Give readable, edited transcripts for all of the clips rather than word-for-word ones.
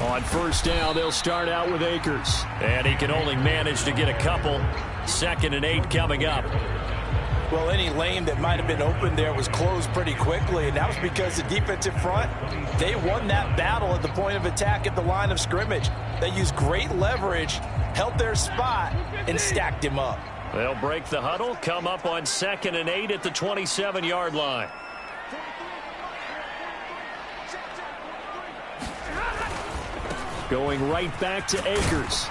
On first down, they'll start out with Akers. And he can only manage to get a couple. 2nd and 8 coming up. Well, any lane that might have been open there was closed pretty quickly, and that was because the defensive front, they won that battle at the point of attack at the line of scrimmage. They used great leverage, held their spot, and stacked him up. They'll break the huddle, come up on 2nd and 8 at the 27-yard line. Going right back to Akers.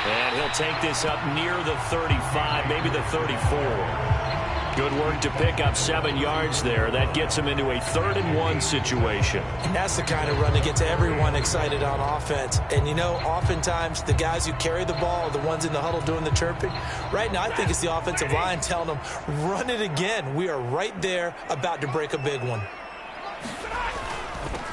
And he'll take this up near the 35, maybe the 34. Good work to pick up 7 yards there. That gets him into a 3rd and 1 situation. And that's the kind of run that gets everyone excited on offense. And, you know, oftentimes the guys who carry the ball are the ones in the huddle doing the chirping. Right now, I think it's the offensive line telling them, run it again. We are right there about to break a big one.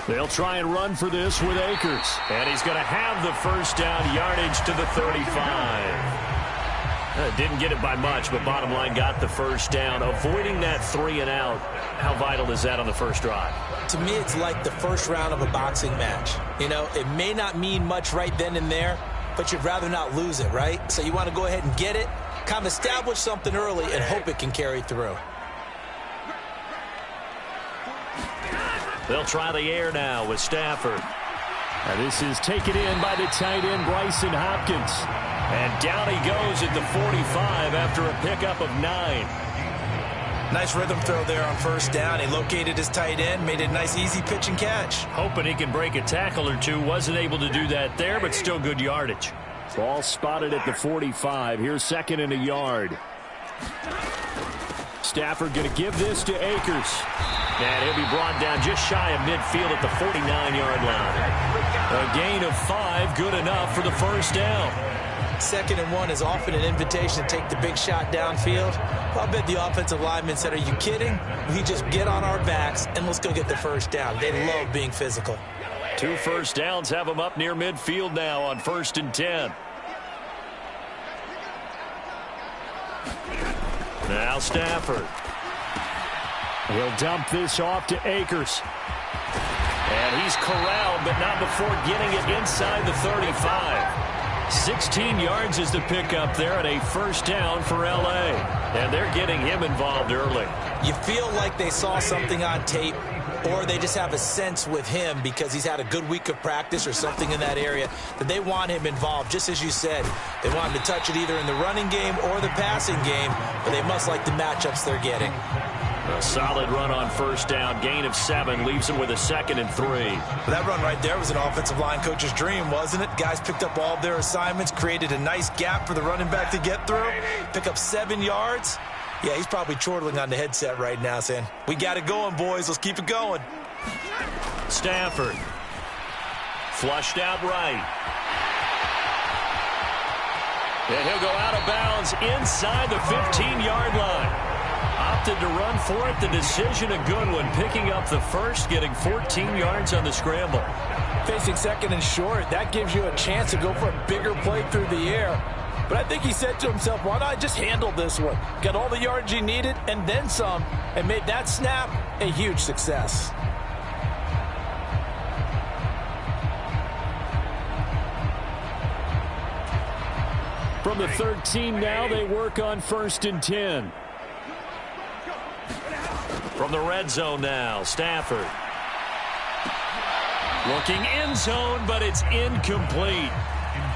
They'll try and run for this with Akers. And he's going to have the first down, yardage to the 35. Didn't get it by much, but bottom line got the first down. Avoiding that 3 and out, how vital is that on the first drive? To me, it's like the first round of a boxing match. You know, it may not mean much right then and there, but you'd rather not lose it, right? So you want to go ahead and get it, kind of establish something early, and hope it can carry through. They'll try the air now with Stafford. Now this is taken in by the tight end, Bryson Hopkins. And down he goes at the 45 after a pickup of 9. Nice rhythm throw there on first down. He located his tight end, made a nice easy pitch and catch. Hoping he can break a tackle or two. Wasn't able to do that there, but still good yardage. Ball spotted at the 45. Here's 2nd and a yard. Stafford going to give this to Akers. And he'll be brought down just shy of midfield at the 49-yard line. A gain of 5, good enough for the first down. 2nd and 1 is often an invitation to take the big shot downfield. Well, I bet the offensive lineman said, are you kidding? We just get on our backs and let's go get the first down. They love being physical. 2 first downs have them up near midfield now on 1st and 10. Now Stafford. He'll dump this off to Akers. And he's corralled, but not before getting it inside the 35. 16 yards is the pickup there at a first down for L.A. And they're getting him involved early. You feel like they saw something on tape, or they just have a sense with him because he's had a good week of practice or something in that area that they want him involved. Just as you said, they want him to touch it either in the running game or the passing game, but they must like the matchups they're getting. A solid run on first down. Gain of 7 leaves him with a 2nd and 3. Well, that run right there was an offensive line coach's dream, wasn't it? Guys picked up all of their assignments, created a nice gap for the running back to get through, pick up 7 yards. Yeah, he's probably chortling on the headset right now saying, we got it going, boys. Let's keep it going. Stafford. Flushed out right. And he'll go out of bounds inside the 15-yard line. Opted to run for it. The decision a good one. Picking up the first, getting 14 yards on the scramble. Facing 2nd and short, that gives you a chance to go for a bigger play through the air. But I think he said to himself, why not just handle this one? Got all the yards he needed and then some, and made that snap a huge success. From the 13 now, they work on 1st and 10. From the red zone now, Stafford. Looking end zone, but it's incomplete.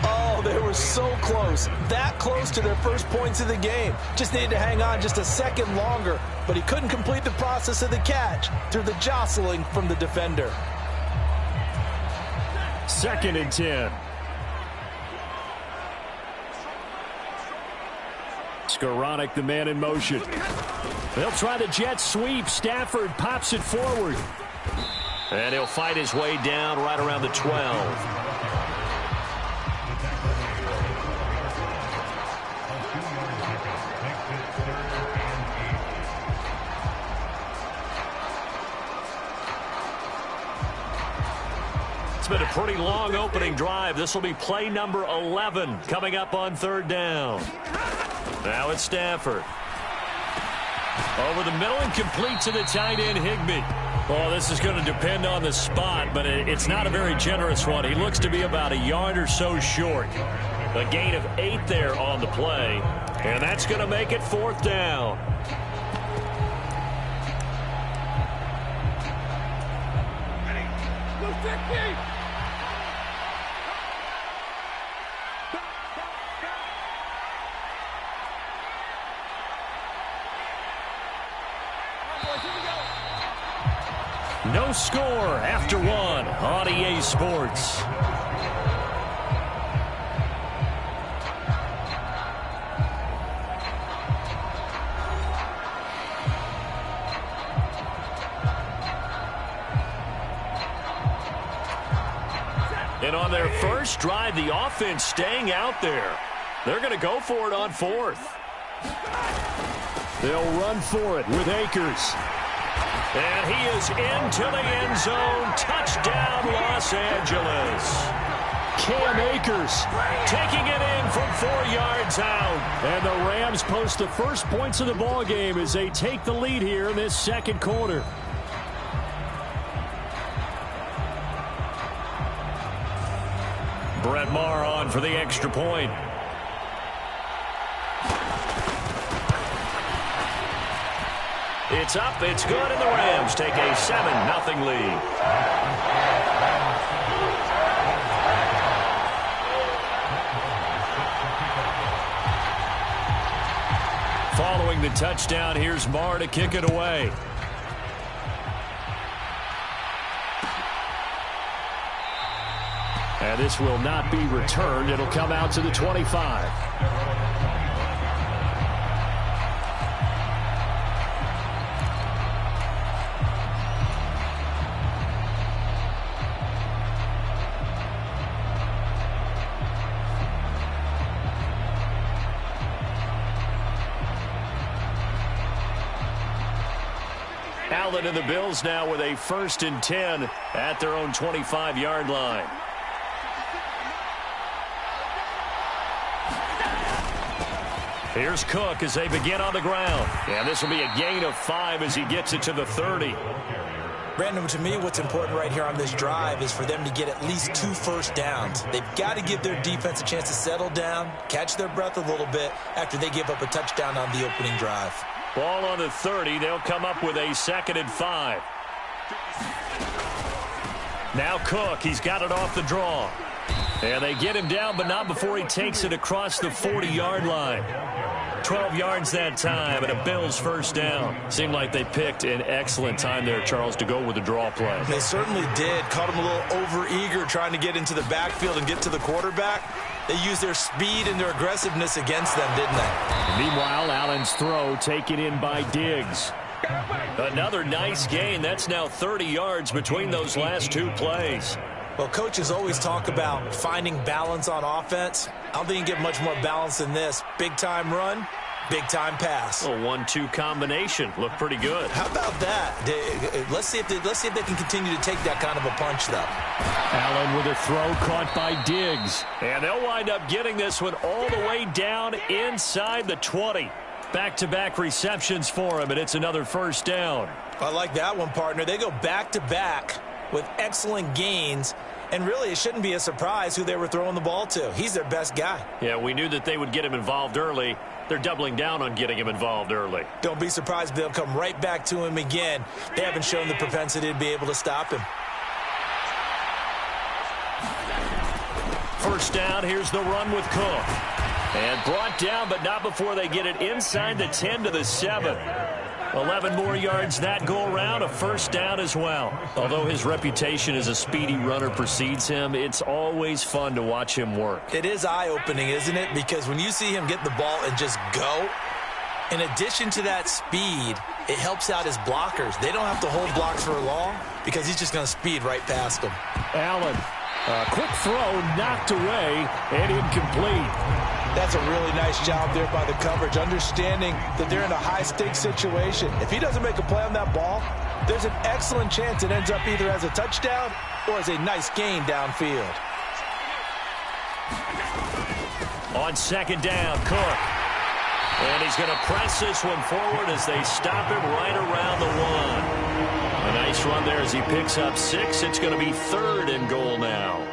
Oh, they were so close. That close to their first points of the game. Just needed to hang on just a second longer, but he couldn't complete the process of the catch through the jostling from the defender. 2nd and 10. Skoranek, the man in motion. They'll try the jet sweep. Stafford pops it forward. And he'll fight his way down right around the 12. It's been a pretty long opening drive. This will be play number 11 coming up on third down. Now it's Stafford. Over the middle and complete to the tight end, Higbee. Well, this is going to depend on the spot, but it's not a very generous one. He looks to be about a yard or so short. A gain of 8 there on the play, and that's going to make it fourth down. No score after one on EA Sports. And on their first drive, the offense staying out there. They're going to go for it on fourth. They'll run for it with Akers. And he is into the end zone. Touchdown, Los Angeles. Cam Akers Taking it in from 4 yards out. And the Rams post the first points of the ball game as they take the lead here in this second quarter. Brett Maher on for the extra point. It's up, it's good, and the Rams take a 7-0 lead. Following the touchdown, here's Maher to kick it away. And this will not be returned. It'll come out to the 25. Allen and the Bills now with a 1st and 10 at their own 25-yard line. Here's Cook as they begin on the ground. And this will be a gain of 5 as he gets it to the 30. Brandon, to me, what's important right here on this drive is for them to get at least 2 first downs. They've got to give their defense a chance to settle down, catch their breath a little bit after they give up a touchdown on the opening drive. Ball on the 30. They'll come up with a 2nd and 5. Now Cook. He's got it off the draw. And they get him down, but not before he takes it across the 40-yard line. 12 yards that time, and a Bills first down. Seemed like they picked an excellent time there, Charles, to go with the draw play. They certainly did. Caught him a little over-eager trying to get into the backfield and get to the quarterback. They used their speed and their aggressiveness against them, didn't they? Meanwhile, Allen's throw taken in by Diggs. Another nice gain. That's now 30 yards between those last 2 plays. Well, coaches always talk about finding balance on offense. I don't think you can get much more balance than this. Big-time run, big-time pass. A 1-2 combination. Looked pretty good. How about that? Let's see if they can continue to take that kind of a punch, though. Allen with a throw caught by Diggs. And they'll wind up getting this one all the way down inside the 20. Back-to-back receptions for him, and it's another first down. I like that one, partner. They go back-to-back with excellent gains, and really it shouldn't be a surprise who they were throwing the ball to. He's their best guy. Yeah, we knew that they would get him involved early. They're doubling down on getting him involved early. Don't be surprised if they'll come right back to him again. They haven't shown the propensity to be able to stop him. First down, here's the run with Cook. And brought down, but not before they get it inside the 10 to the 7. 11 more yards that go around, a first down as well. Although his reputation as a speedy runner precedes him, it's always fun to watch him work. It is eye-opening, isn't it? Because when you see him get the ball and just go, in addition to that speed, it helps out his blockers. They don't have to hold blocks for long because he's just going to speed right past them. Allen, a quick throw knocked away and incomplete. That's a really nice job there by the coverage, understanding that they're in a high-stakes situation. If he doesn't make a play on that ball, there's an excellent chance it ends up either as a touchdown or as a nice gain downfield. On second down, Cook. And he's going to press this one forward as they stop him right around the 1. A nice run there as he picks up 6. It's going to be 3rd and goal now.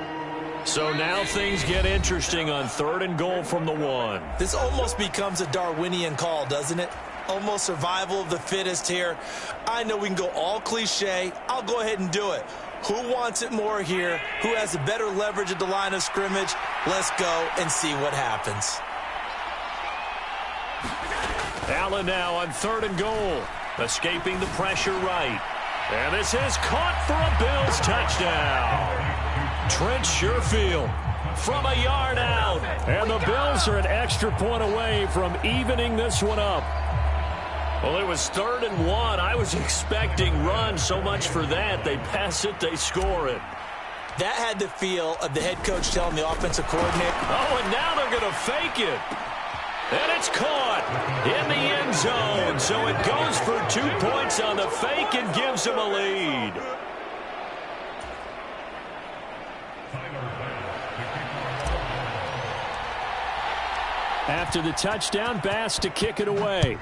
So now things get interesting on 3rd and goal from the 1. This almost becomes a Darwinian call, doesn't it? Almost survival of the fittest here. I know we can go all cliche. I'll go ahead and do it. Who wants it more here? Who has the better leverage at the line of scrimmage? Let's go and see what happens. Allen now on 3rd and goal. Escaping the pressure right. And this is caught for a Bills touchdown. Trent Sherfield from a yard out. And the Bills are an extra point away from evening this one up. Well, it was 3rd and 1. I was expecting run. So much for that. They pass it, they score it. That had the feel of the head coach telling the offensive coordinator. Oh, and now they're going to fake it. And it's caught in the end zone. So it goes for 2 points on the fake and gives them a lead. After the touchdown, Bass to kick it away.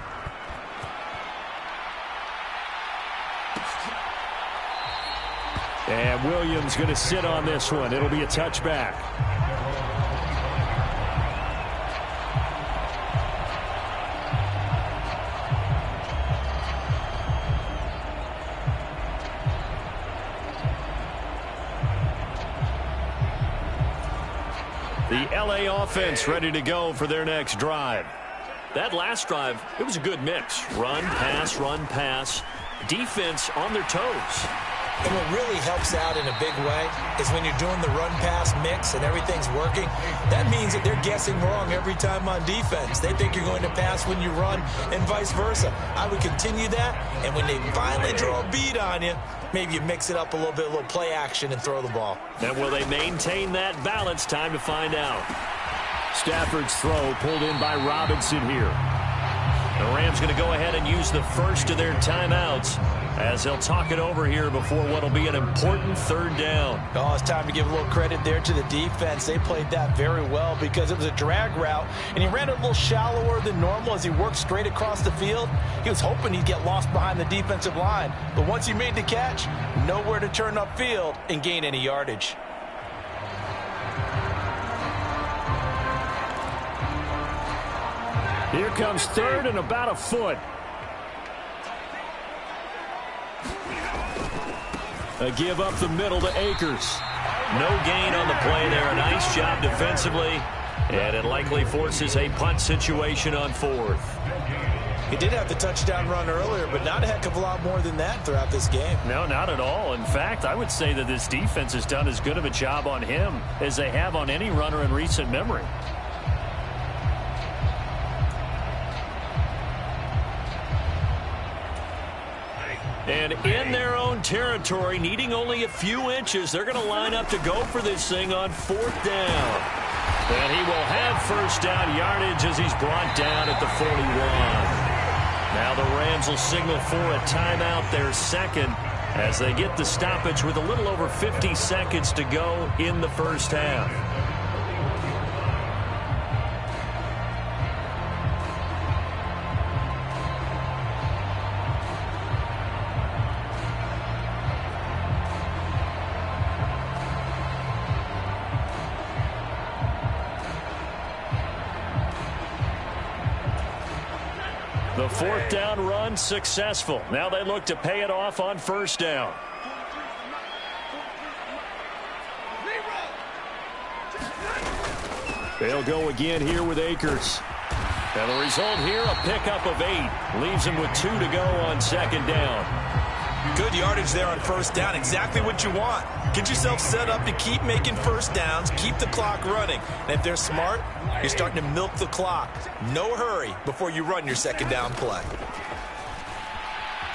And Williams going to sit on this one. It'll be a touchback. The LA offense ready to go for their next drive. That last drive, it was a good mix. Run, pass, defense on their toes. And what really helps out in a big way is when you're doing the run-pass mix and everything's working, that means that they're guessing wrong every time on defense. They think you're going to pass when you run and vice versa. I would continue that, and when they finally draw a beat on you, maybe you mix it up a little play action and throw the ball. And will they maintain that balance? Time to find out. Stafford's throw pulled in by Robinson here. The Rams going to go ahead and use the first of their timeouts as they'll talk it over here before what will be an important 3rd down. Oh, it's time to give a little credit there to the defense. They played that very well because it was a drag route, and he ran it a little shallower than normal as he worked straight across the field. He was hoping he'd get lost behind the defensive line, but once he made the catch, nowhere to turn upfield and gain any yardage. Here comes 3rd and about a foot. A give up the middle to Akers. No gain on the play there. A nice job defensively. And it likely forces a punt situation on 4th. He did have the touchdown run earlier, but not a heck of a lot more than that throughout this game. No, not at all. In fact, I would say that this defense has done as good of a job on him as they have on any runner in recent memory. And in their own territory, needing only a few inches, they're going to line up to go for this thing on 4th down. And he will have 1st down yardage as he's brought down at the 41. Now the Rams will signal for a timeout, their 2nd, as they get the stoppage with a little over 50 seconds to go in the 1st half. The 4th down run successful. Now they look to pay it off on 1st down. They'll go again here with Akers. And the result here, a pickup of 8. Leaves him with 2 to go on 2nd down. Good yardage there on 1st down. Exactly what you want. Get yourself set up to keep making 1st downs, keep the clock running. And if they're smart, you're starting to milk the clock. No hurry before you run your 2nd down play.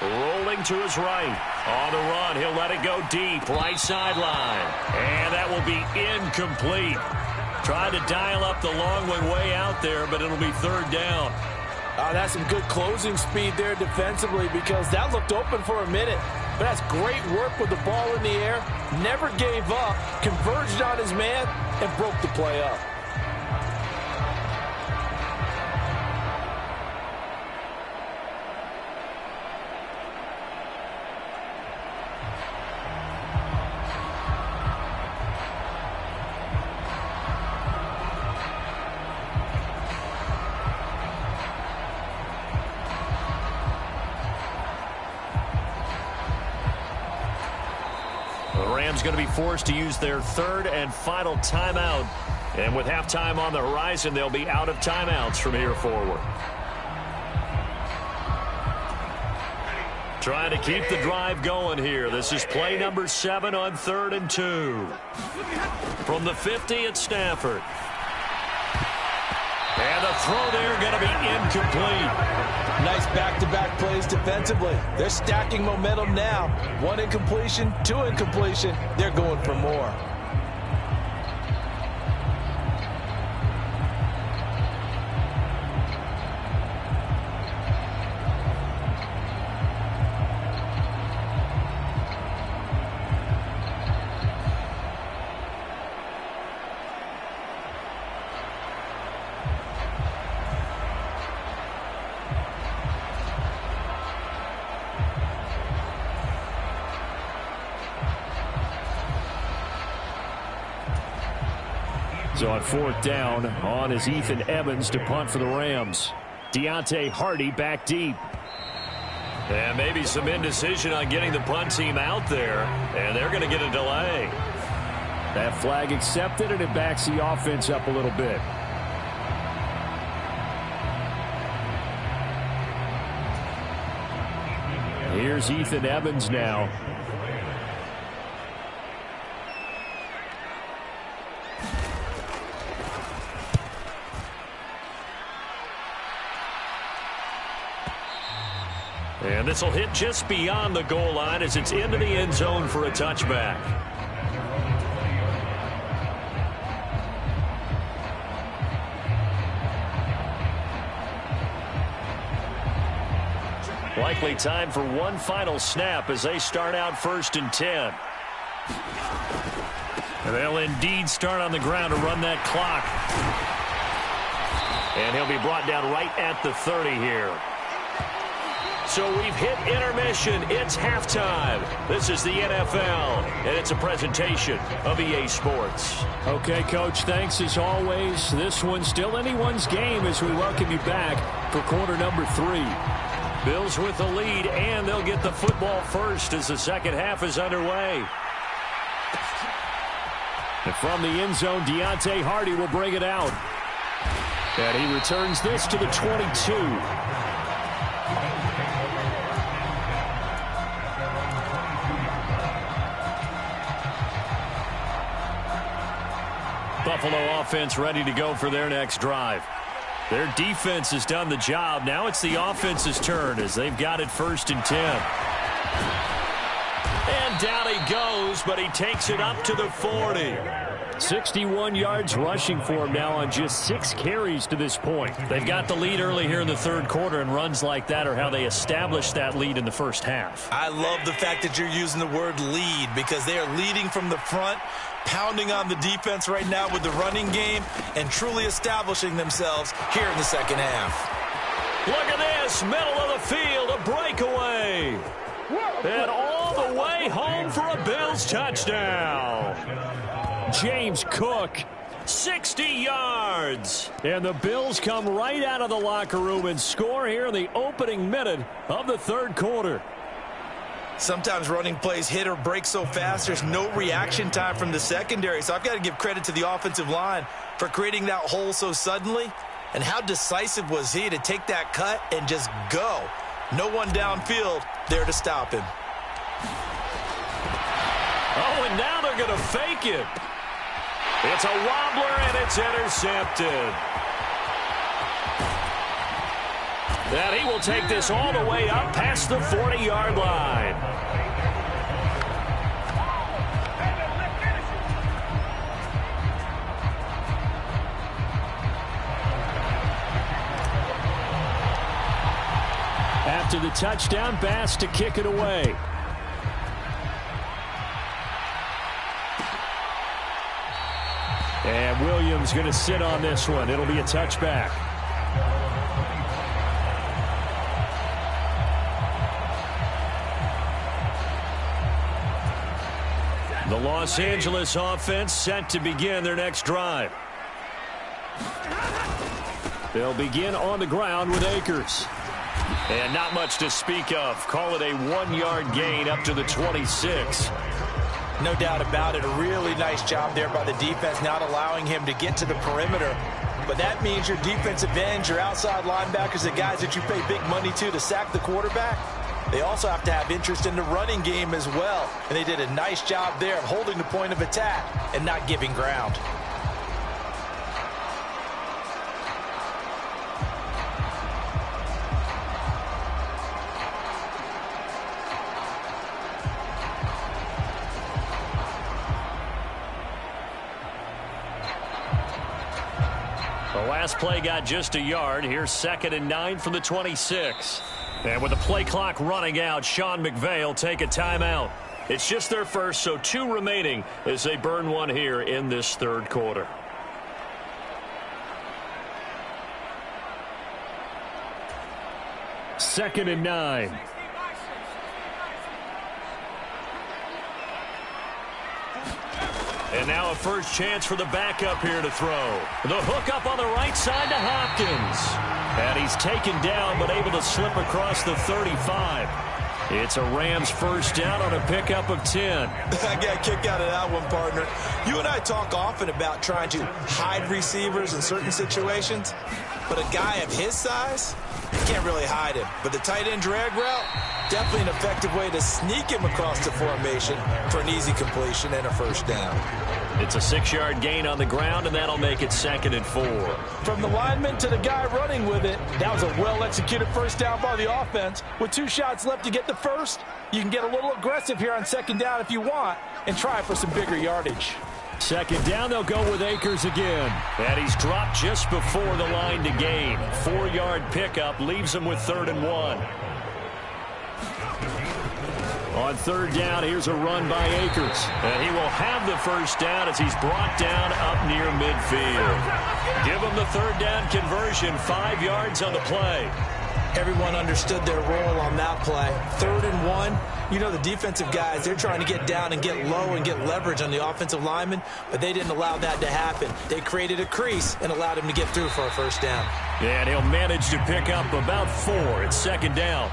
Rolling to his right. On the run, he'll let it go deep. Right sideline. And that will be incomplete. Tried to dial up the long way out there, but it'll be 3rd down. That's some good closing speed there defensively because that looked open for a minute. But that's great work with the ball in the air. Never gave up, converged on his man, and broke the play up. Going to be forced to use their third and final timeout. And with halftime on the horizon, they'll be out of timeouts from here forward. Trying to keep the drive going here. This is play number 7 on 3rd and 2. From the 50 at Stafford. And the throw there going to be incomplete. Nice back-to-back plays defensively. They're stacking momentum now. 1 incompletion, 2 incompletion. They're going for more. So on 4th down, on is Ethan Evans to punt for the Rams. Deontay Hardy back deep. And maybe some indecision on getting the punt team out there, and they're going to get a delay. That flag accepted, and it backs the offense up a little bit. Here's Ethan Evans now. And this will hit just beyond the goal line as it's into the end zone for a touchback. Likely time for one final snap as they start out 1st and 10. And they'll indeed start on the ground to run that clock. And he'll be brought down right at the 30 here. So we've hit intermission. It's halftime. This is the NFL, and it's a presentation of EA Sports. Okay, Coach, thanks as always. This one's still anyone's game as we welcome you back for quarter number 3. Bills with the lead, and they'll get the football first as the second half is underway. And from the end zone, Deontay Hardy will bring it out. And he returns this to the 22. Buffalo offense ready to go for their next drive. Their defense has done the job. Now it's the offense's turn as they've got it 1st and 10. And down he goes, but he takes it up to the 40. 61 yards rushing for him now on just 6 carries to this point. They've got the lead early here in the 3rd quarter, and runs like that are how they established that lead in the first half. I love the fact that you're using the word lead because they are leading from the front, pounding on the defense right now with the running game, and truly establishing themselves here in the second half. Look at this, middle of the field, a breakaway. And all the way home for a Bills touchdown. James Cook. 60 yards. And the Bills come right out of the locker room and score here in the opening minute of the 3rd quarter. Sometimes running plays hit or break so fast, there's no reaction time from the secondary. So I've got to give credit to the offensive line for creating that hole so suddenly. And how decisive was he to take that cut and just go. No one downfield there to stop him. Oh, and now they're going to fake it. It's a wobbler, and it's intercepted. And he will take this all the way up past the 40-yard line. After the touchdown, Bass to kick it away. And Williams going to sit on this one. It'll be a touchback. The Los Angeles offense set to begin their next drive. They'll begin on the ground with Akers. And not much to speak of. Call it a 1-yard gain up to the 26. No doubt about it. A really nice job there by the defense, not allowing him to get to the perimeter. But that means your defensive ends, your outside linebackers, the guys that you pay big money to sack the quarterback, they also have to have interest in the running game as well. And they did a nice job there of holding the point of attack and not giving ground. The last play got just a yard. Here's 2nd and 9 from the 26. And with the play clock running out, Sean McVay will take a timeout. It's just their first, so 2 remaining as they burn one here in this third quarter. Second and 9. And now a first chance for the backup here to throw. The hook up on the right side to Hopkins. And he's taken down but able to slip across the 35. It's a Rams first down on a pickup of 10. I got a kick out of that one, partner. You and I talk often about trying to hide receivers in certain situations. But a guy of his size, you can't really hide him. But the tight end drag route, definitely an effective way to sneak him across the formation for an easy completion and a first down. It's a 6-yard gain on the ground, and that'll make it 2nd and 4. From the lineman to the guy running with it, that was a well-executed first down by the offense. With 2 shots left to get the first, you can get a little aggressive here on 2nd down if you want and try for some bigger yardage. 2nd down, they'll go with Akers again. And he's dropped just before the line to gain. 4-yard pickup leaves him with 3rd and 1. On 3rd down, here's a run by Akers. And he will have the first down as he's brought down up near midfield. Give him the 3rd down conversion, 5 yards on the play. Everyone understood their role on that play. 3rd and 1. You know, the defensive guys, they're trying to get down and get low and get leverage on the offensive lineman, but they didn't allow that to happen. They created a crease and allowed him to get through for a first down. And he'll manage to pick up about 4. It's 2nd down.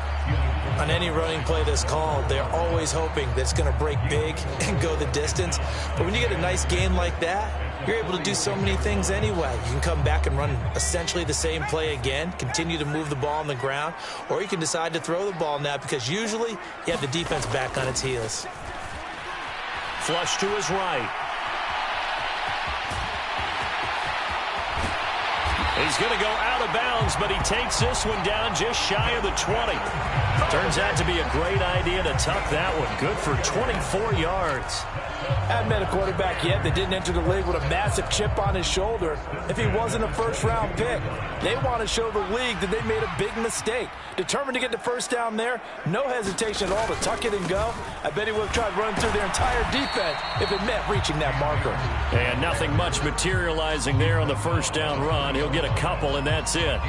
On any running play that's called, they're always hoping that it's going to break big and go the distance. But when you get a nice gain like that, you're able to do so many things anyway. You can come back and run essentially the same play again, continue to move the ball on the ground, or you can decide to throw the ball now because usually you have the defense back on its heels. Flush to his right. He's going to go out of bounds, but he takes this one down just shy of the 20. Turns out to be a great idea to tuck that one. Good for 24 yards. Haven't met a quarterback yet that didn't enter the league with a massive chip on his shoulder. If he wasn't a first-round pick, they want to show the league that they made a big mistake. Determined to get the first down there, no hesitation at all to tuck it and go. I bet he would have tried running through their entire defense if it meant reaching that marker. And nothing much materializing there on the first down run. He'll get a couple, and that's it.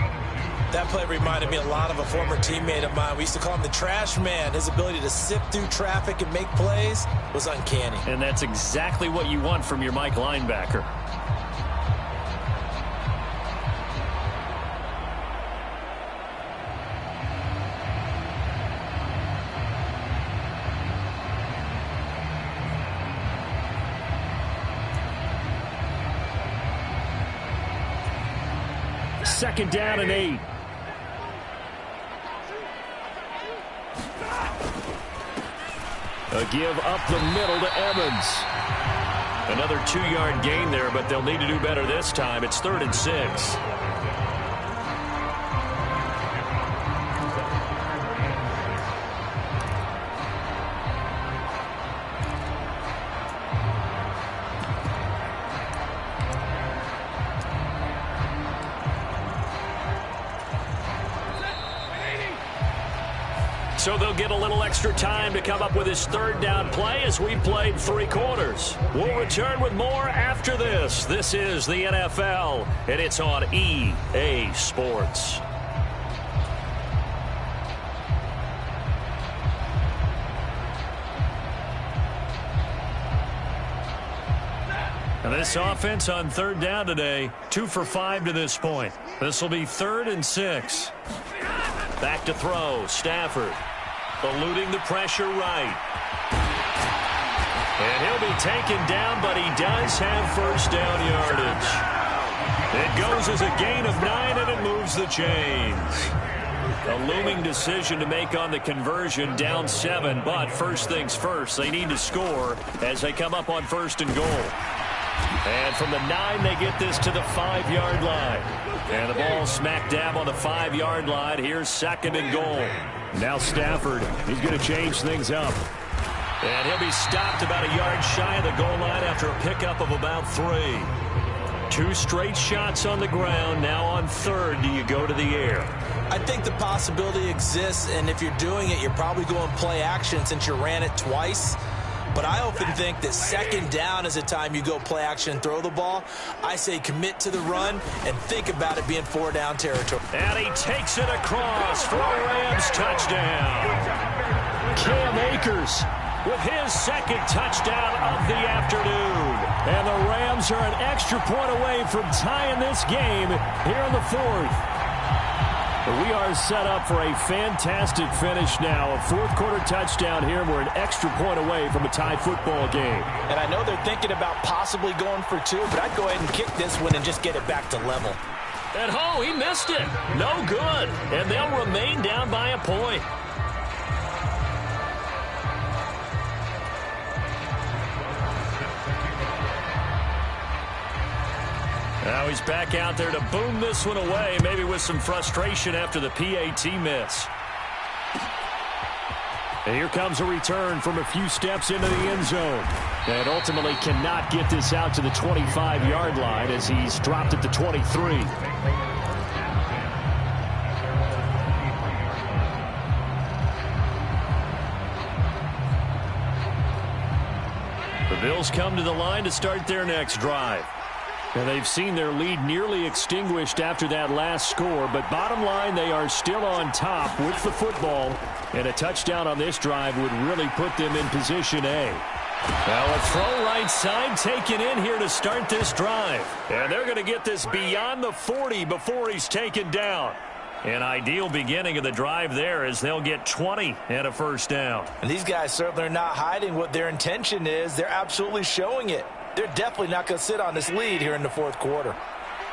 That play reminded me a lot of a former teammate of mine. We used to call him the trash man. His ability to sift through traffic and make plays was uncanny. And that's exactly what you want from your Mike linebacker. Second down and 8. A give up the middle to Evans. Another 2-yard gain there, but they'll need to do better this time. It's 3rd and 6. So they'll get a little extra time to come up with his third down play as we played 3 quarters. We'll return with more after this. This is the NFL, and it's on EA Sports. And this offense on third down today, 2 for 5 to this point. This will be 3rd and 6. Back to throw, Stafford. Eluding the pressure right. And he'll be taken down, but he does have first down yardage. It goes as a gain of 9, and it moves the chains. A looming decision to make on the conversion, down 7, but first things first, they need to score as they come up on 1st and goal. And from the 9, they get this to the 5-yard line. And the ball smack dab on the 5-yard line. Here's 2nd and goal. Now Stafford, he's going to change things up. And he'll be stopped about a yard shy of the goal line after a pickup of about 3. 2 straight shots on the ground. Now on 3rd, do you go to the air? I think the possibility exists, and if you're doing it, you're probably going play action since you ran it twice. But I often think that 2nd down is the time you go play action and throw the ball. I say commit to the run and think about it being 4-down territory. And he takes it across for a Rams touchdown. Cam Akers with his 2nd touchdown of the afternoon. And the Rams are an extra point away from tying this game here in the 4th. We are set up for a fantastic finish now. A 4th quarter touchdown here. We're an extra point away from a tied football game. And I know they're thinking about possibly going for 2, but I'd go ahead and kick this one and just get it back to level. And he missed it. No good. And they'll remain down by a point. Now he's back out there to boom this one away, maybe with some frustration after the PAT miss. And here comes a return from a few steps into the end zone. And ultimately cannot get this out to the 25-yard line as he's dropped at the 23. The Bills come to the line to start their next drive. And they've seen their lead nearly extinguished after that last score. But bottom line, they are still on top with the football. And a touchdown on this drive would really put them in position A. Now a throw right side taken in here to start this drive. And they're going to get this beyond the 40 before he's taken down. An ideal beginning of the drive there as they'll get 20 and a first down. And these guys certainly are not hiding what their intention is. They're absolutely showing it. They're definitely not going to sit on this lead here in the 4th quarter.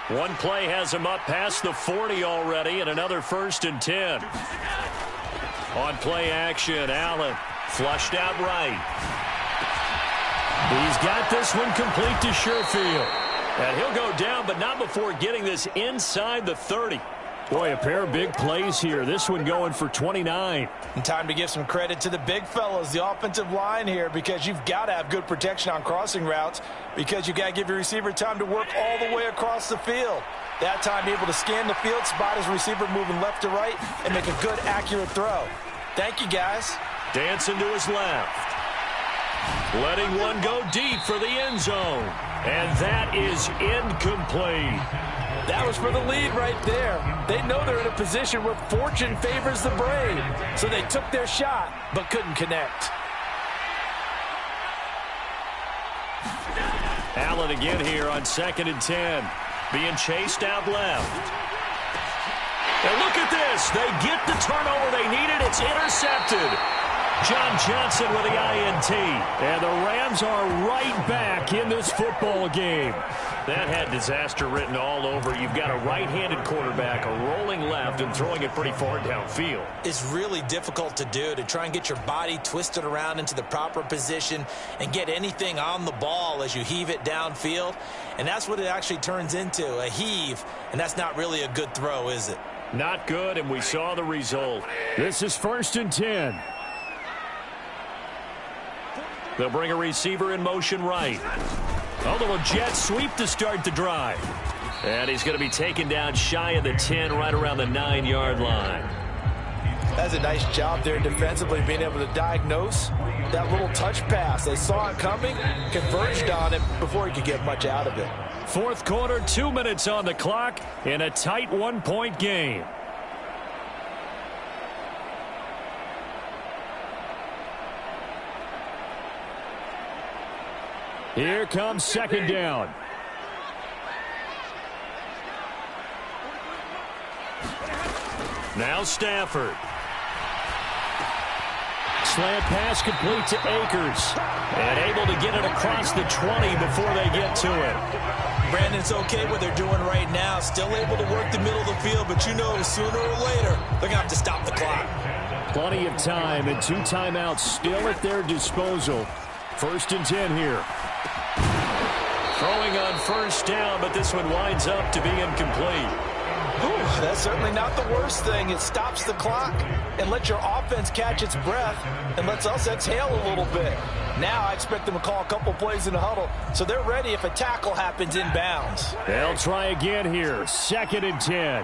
One play has them up past the 40 already, and another 1st and 10. On play action, Allen flushed out right. He's got this one complete to Sherfield. And he'll go down, but not before getting this inside the 30. Boy, a pair of big plays here. This one going for 29. And time to give some credit to the big fellas, the offensive line here, because you've got to have good protection on crossing routes, because you've got to give your receiver time to work all the way across the field. That time able to scan the field, spot his receiver moving left to right, and make a good, accurate throw. Thank you, guys. Dancing to his left. Letting one go deep for the end zone. And that is incomplete. That was for the lead right there. They know they're in a position where fortune favors the brave. So they took their shot, but couldn't connect. Allen again here on 2nd and 10. Being chased out left. And look at this. They get the turnover they needed. It's intercepted. John Johnson with the INT. And the Rams are right back in this football game. That had disaster written all over. You've got a right-handed quarterback, a rolling left, and throwing it pretty far downfield. It's really difficult to do, to try and get your body twisted around into the proper position and get anything on the ball as you heave it downfield. And that's what it actually turns into, a heave. And that's not really a good throw, is it? Not good, and we saw the result. This is 1st and 10. They'll bring a receiver in motion right. A little jet sweep to start the drive. And he's going to be taken down shy of the 10, right around the 9-yard line. That's a nice job there defensively, being able to diagnose that little touch pass. They saw it coming, converged on it before he could get much out of it. Fourth quarter, 2 minutes on the clock in a tight one-point game. Here comes second down. Now Stafford. Slant pass complete to Akers. And able to get it across the 20 before they get to it. Brandon's okay what they're doing right now. Still able to work the middle of the field, but you know sooner or later they're going to have to stop the clock. Plenty of time and 2 timeouts still at their disposal. First and 10 here. Throwing on first down, but this one winds up to be incomplete. Whew, that's certainly not the worst thing. It stops the clock and lets your offense catch its breath and lets us exhale a little bit. Now I expect them to call a couple plays in the huddle so they're ready if a tackle happens inbounds. They'll try again here. Second and 10.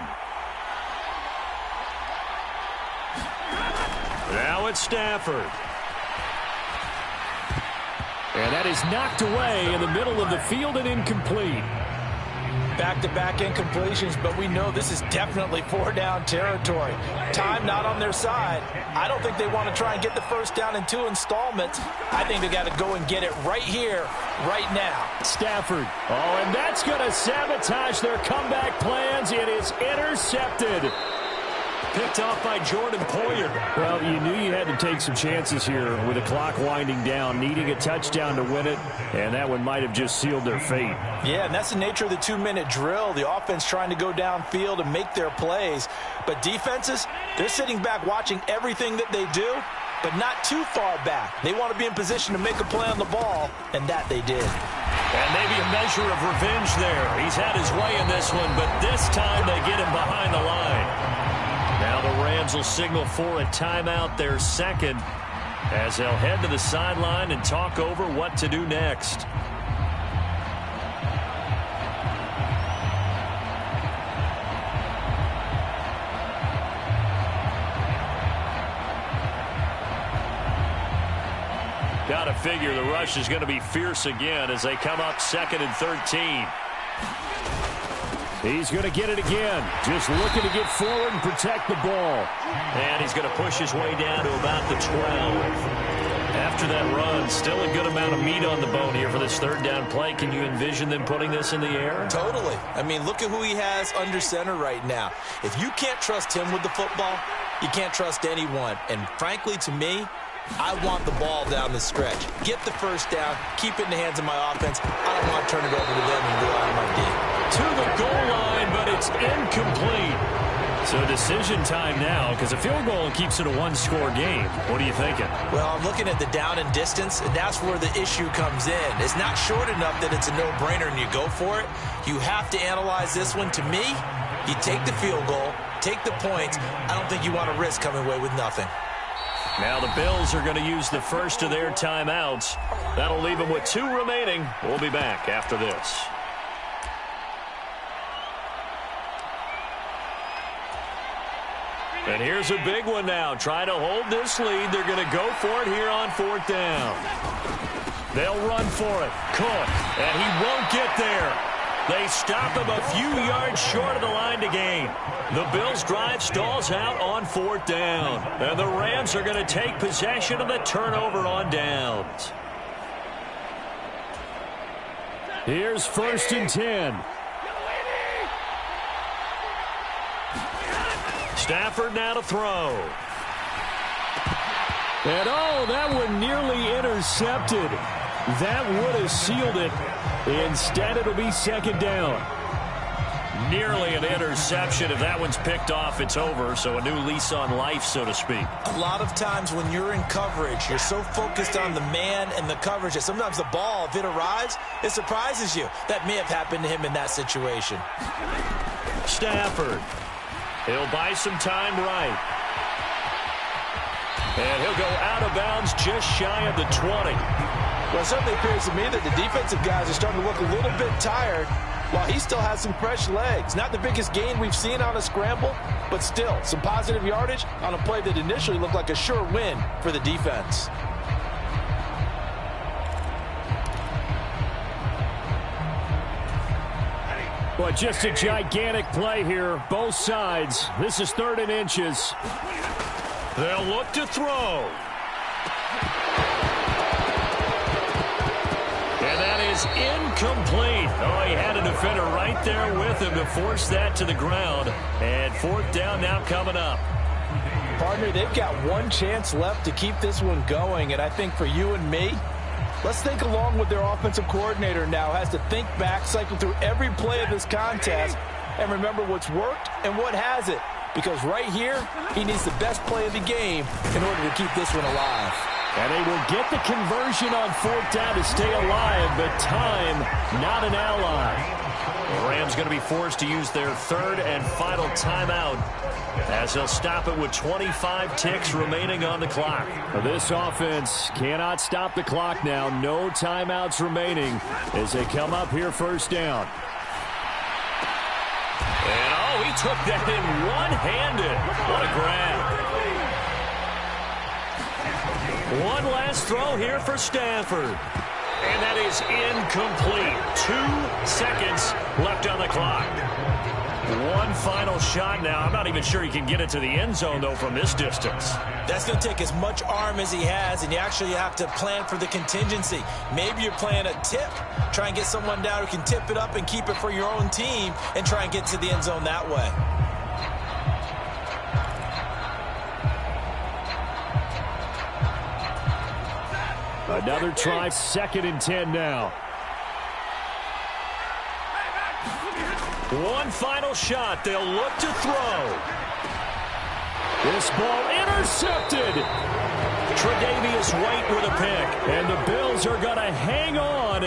Now it's Stafford. And that is knocked away in the middle of the field and incomplete. Back-to-back incompletions, but we know this is definitely 4-down territory. Time not on their side. I don't think they want to try and get the first down in 2 installments. I think they got to go and get it right here, right now. Stafford. Oh, and that's going to sabotage their comeback plans. It is intercepted. Picked off by Jordan Poyer. Well, you knew you had to take some chances here with the clock winding down, needing a touchdown to win it, and that one might have just sealed their fate. Yeah, and that's the nature of the 2-minute drill. The offense trying to go downfield and make their plays. But defenses, they're sitting back watching everything that they do, but not too far back. They want to be in position to make a play on the ball, and that they did. And maybe a measure of revenge there. He's had his way in this one, but this time they get him behind the line. Now the Rams will signal for a timeout, their second, as they'll head to the sideline and talk over what to do next. Got to figure the rush is going to be fierce again as they come up second and 13. He's going to get it again. Just looking to get forward and protect the ball. And he's going to push his way down to about the 12. After that run, still a good amount of meat on the bone here for this third down play. Can you envision them putting this in the air? Totally. I mean, look at who he has under center right now. If you can't trust him with the football, you can't trust anyone. And frankly, to me, I want the ball down the stretch. Get the first down, keep it in the hands of my offense. I don't want to turn it over to them and go out of my D. To the goal line, but it's incomplete. So decision time now, because a field goal keeps it a one-score game. What are you thinking? Well, I'm looking at the down and distance, and that's where the issue comes in. It's not short enough that it's a no-brainer and you go for it. You have to analyze this one. To me, you take the field goal, take the points. I don't think you want to risk coming away with nothing. Now the Bills are going to use the first of their timeouts. That'll leave them with 2 remaining. We'll be back after this. And here's a big one now. Trying to hold this lead. They're going to go for it here on 4th down. They'll run for it. Cook. And he won't get there. They stop him a few yards short of the line to gain. The Bills' drive stalls out on 4th down. And the Rams are going to take possession of the turnover on downs. Here's 1st and 10. Stafford now to throw. And oh, that one nearly intercepted. That would have sealed it. Instead, it'll be 2nd down. Nearly an interception. If that one's picked off, it's over. So a new lease on life, so to speak. A lot of times when you're in coverage, you're so focused on the man and the coverage that sometimes the ball, if it arrives, it surprises you. That may have happened to him in that situation. Stafford. He'll buy some time right. And he'll go out of bounds just shy of the 20. Well, it certainly appears to me that the defensive guys are starting to look a little bit tired. Well, he still has some fresh legs. Not the biggest gain we've seen on a scramble, but still some positive yardage on a play that initially looked like a sure win for the defense. Well, just a gigantic play here, both sides. This is 3rd and inches. They'll look to throw. And that is incomplete. Oh, he had a defender right there with him to force that to the ground. And 4th down now coming up. Partner, they've got one chance left to keep this one going, and I think for you and me, let's think along with their offensive coordinator now. Has to think back, cycle through every play of this contest, and remember what's worked and what hasn't. Because right here, he needs the best play of the game in order to keep this one alive. And they will get the conversion on 4th down to stay alive, but time, not an ally. The Rams going to be forced to use their 3rd and final timeout as they'll stop it with 25 ticks remaining on the clock. This offense cannot stop the clock now. No timeouts remaining as they come up here 1st down. And oh, he took that in one-handed. What a grab. One last throw here for Stanford. And that is incomplete. 2 seconds left on the clock. One final shot now. I'm not even sure he can get it to the end zone, though, from this distance. That's going to take as much arm as he has, and you actually have to plan for the contingency. Maybe you're playing a tip. Try and get someone down who can tip it up and keep it for your own team and try and get to the end zone that way. Another try, 2nd and 10 now. One final shot. They'll look to throw. This ball intercepted. Tre'Davious White with a pick. And the Bills are going to hang on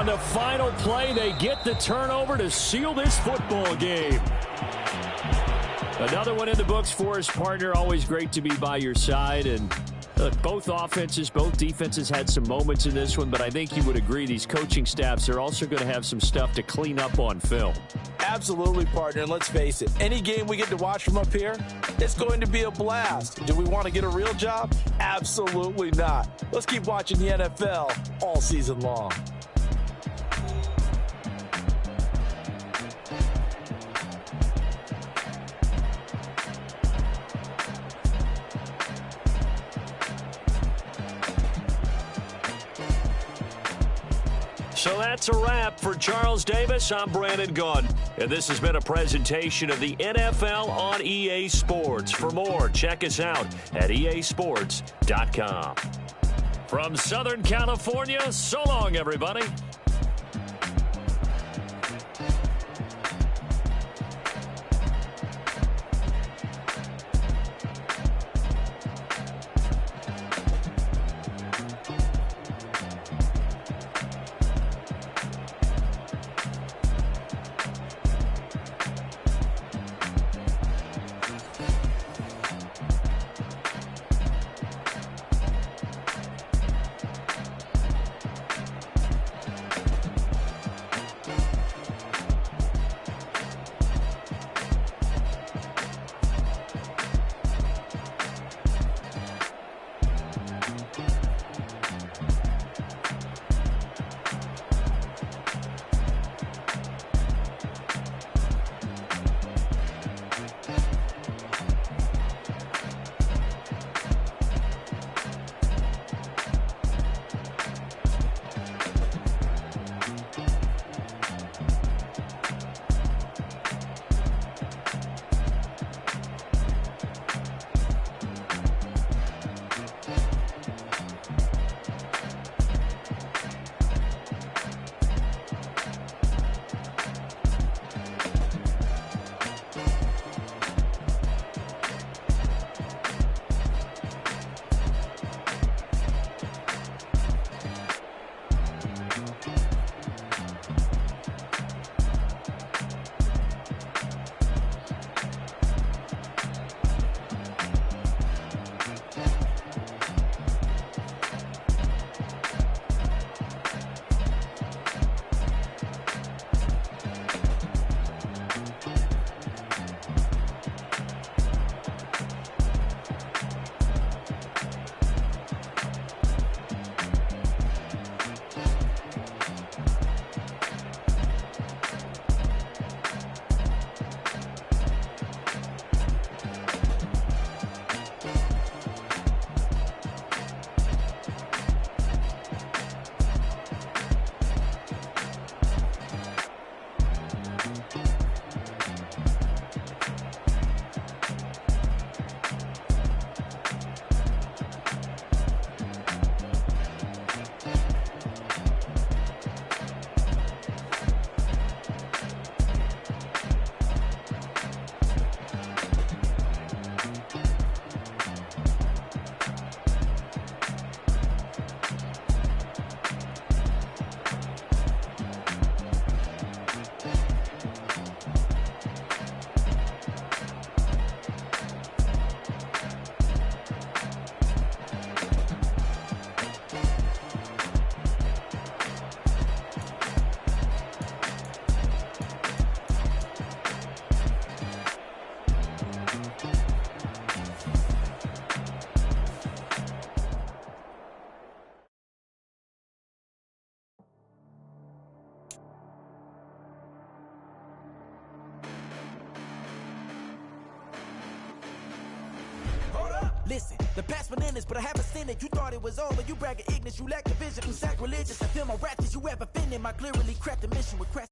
the final play. They get the turnover to seal this football game. Another one in the books for his partner. Always great to be by your side. And look, both offenses, both defenses had some moments in this one, but I think you would agree these coaching staffs are also going to have some stuff to clean up on film. Absolutely, partner, and let's face it, any game we get to watch from up here, it's going to be a blast. Do we want to get a real job? Absolutely not. Let's keep watching the NFL all season long. So that's a wrap for Charles Davis. I'm Brandon Gunn, and this has been a presentation of the NFL on EA Sports. For more, check us out at easports.com. From Southern California, so long, everybody. The past bananas, but I haven't seen it. You thought it was over. You bragging ignorance. You lack the vision. You sacrilegious. I feel my wrath as you ever offended. My clearly cracked the mission with crack.